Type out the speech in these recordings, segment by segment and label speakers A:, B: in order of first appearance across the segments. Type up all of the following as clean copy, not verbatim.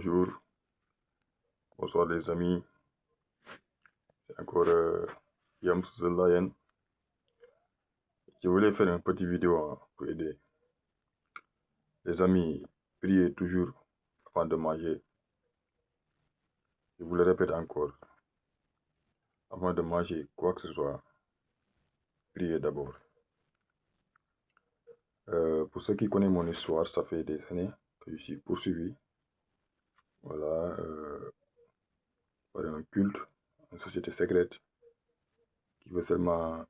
A: Bonjour, bonsoir les amis, c'est encore Yams the Lion. Je voulais faire une petite vidéo pour aider les amis. Priez toujours avant de manger. Je vous le répète encore, avant de manger quoi que ce soit, priez d'abord. Pour ceux qui connaissent mon histoire, ça fait des années que je suis poursuivi. Voilà, par un culte, une société secrète qui veut seulement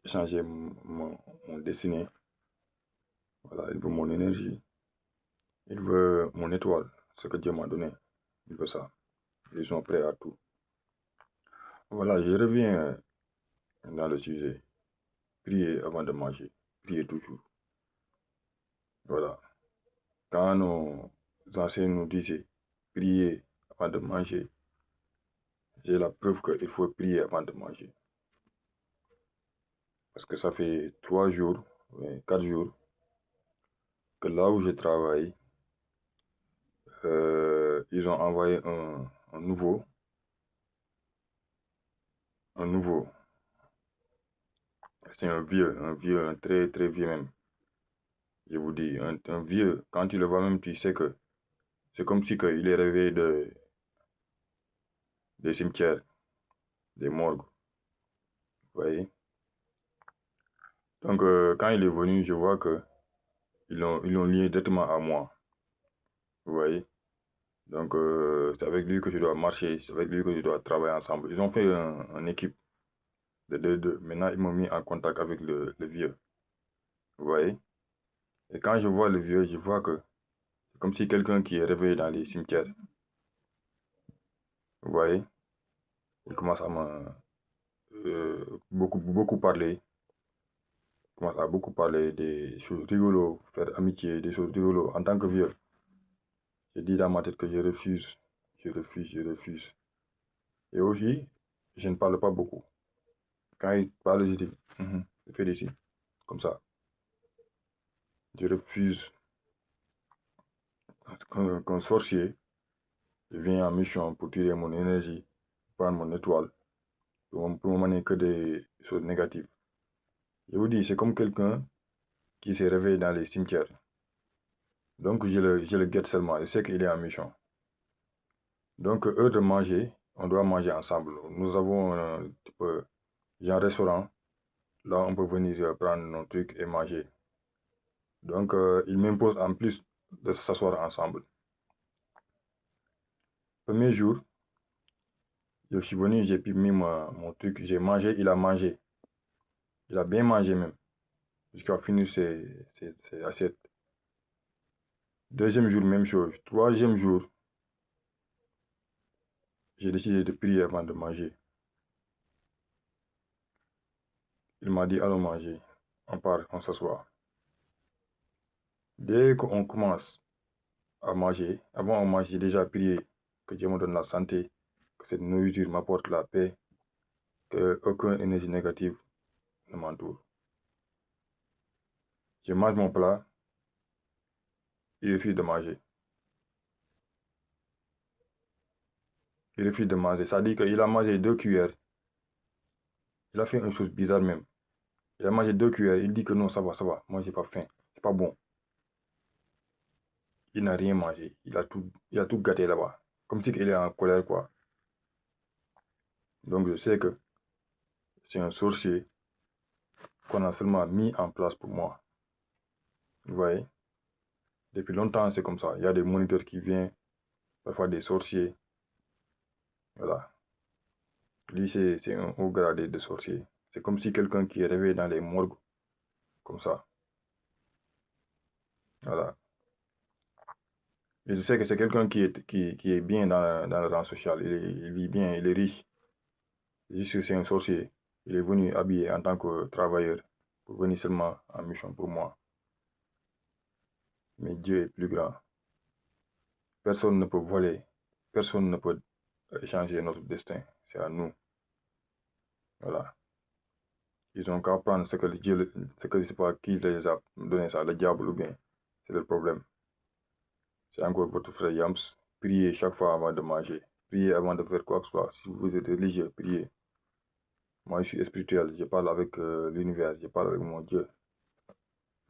A: changer mon destinée. Voilà, il veut mon énergie, il veut mon étoile, ce que Dieu m'a donné. Il veut ça. Ils sont prêts à tout. Voilà, je reviens dans le sujet. Priez avant de manger. Priez toujours. Voilà. Quand nos anciens nous disaient priez avant de manger, j'ai la preuve qu'il faut prier avant de manger. Parce que ça fait 3 jours, 4 jours, que là où je travaille, ils ont envoyé un nouveau. C'est un vieux, un très très vieux même. Je vous dis, un vieux, quand tu le vois même, tu sais que c'est comme si il est réveillé des cimetières, des morgues. Vous voyez? Donc, quand il est venu, je vois que ils l'ont lié directement à moi. Vous voyez? Donc, c'est avec lui que je dois marcher, c'est avec lui que je dois travailler ensemble. Ils ont fait une équipe de deux. Maintenant, ils m'ont mis en contact avec le vieux. Vous voyez? Et quand je vois le vieux, je vois que c'est comme si quelqu'un qui est réveillé dans les cimetières. Vous voyez? Il commence à beaucoup parler. Il commence à beaucoup parler des choses rigolos, faire amitié, des choses rigolos en tant que vieux. J'ai dit dans ma tête que je refuse. Et aussi, je ne parle pas beaucoup. Quand il parle, je dis, je fais d'ici, comme ça. Je refuse qu'un sorcier vienne en mission pour tirer mon énergie, prendre mon étoile, pour me mener que des choses négatives. Je vous dis, c'est comme quelqu'un qui s'est réveillé dans les cimetières. Donc, je le guette seulement. Je sais qu'il est en mission. Donc, heure de manger, on doit manger ensemble. Nous avons un restaurant. Là, on peut venir prendre nos trucs et manger. Donc, il m'impose en plus de s'asseoir ensemble. Premier jour, je suis venu, j'ai mis mon truc, j'ai mangé, il a mangé. Il a bien mangé même, jusqu'à finir ses assiettes. Deuxième jour, même chose. Troisième jour, j'ai décidé de prier avant de manger. Il m'a dit, allons manger. On part, on s'assoit. Dès qu'on commence à manger, avant on mange, j'ai déjà prié que Dieu me donne la santé, que cette nourriture m'apporte la paix, qu'aucune énergie négative ne m'entoure. Je mange mon plat, il refuse de manger. Il refuse de manger. Ça dit qu'il a mangé 2 cuillères. Il a fait une chose bizarre même. Il a mangé 2 cuillères. Il dit que non, ça va. Moi, j'ai pas faim. C'est pas bon. Il n'a rien mangé. Il a tout gâté là-bas. Comme si il est en colère, quoi. Donc, je sais que c'est un sorcier qu'on a seulement mis en place pour moi. Vous voyez? Depuis longtemps, c'est comme ça. Il y a des moniteurs qui viennent, parfois des sorciers. Voilà. Lui, c'est un haut gradé de sorcier. C'est comme si quelqu'un qui est réveillé dans les morgues, comme ça. Voilà. Et je sais que c'est quelqu'un qui est bien dans le rang social. Il vit bien, il est riche. Juste que c'est un sorcier. Il est venu habillé en tant que travailleur pour venir seulement en mission pour moi. Mais Dieu est plus grand. Personne ne peut voler. Personne ne peut changer notre destin. C'est à nous. Voilà. Ils ont qu'à prendre ce que Dieu, ce que je ne sais pas qui les a donné ça, le diable ou bien. C'est le problème. C'est encore votre frère Yams. priez chaque fois avant de manger. Priez avant de faire quoi que ce soit. Si vous êtes religieux, priez. Moi, je suis spirituel. Je parle avec l'univers. Je parle avec mon Dieu.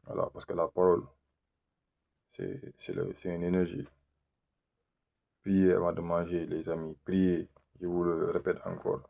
A: Voilà, parce que la parole, c'est une énergie. Priez avant de manger, les amis. Priez. Je vous le répète encore.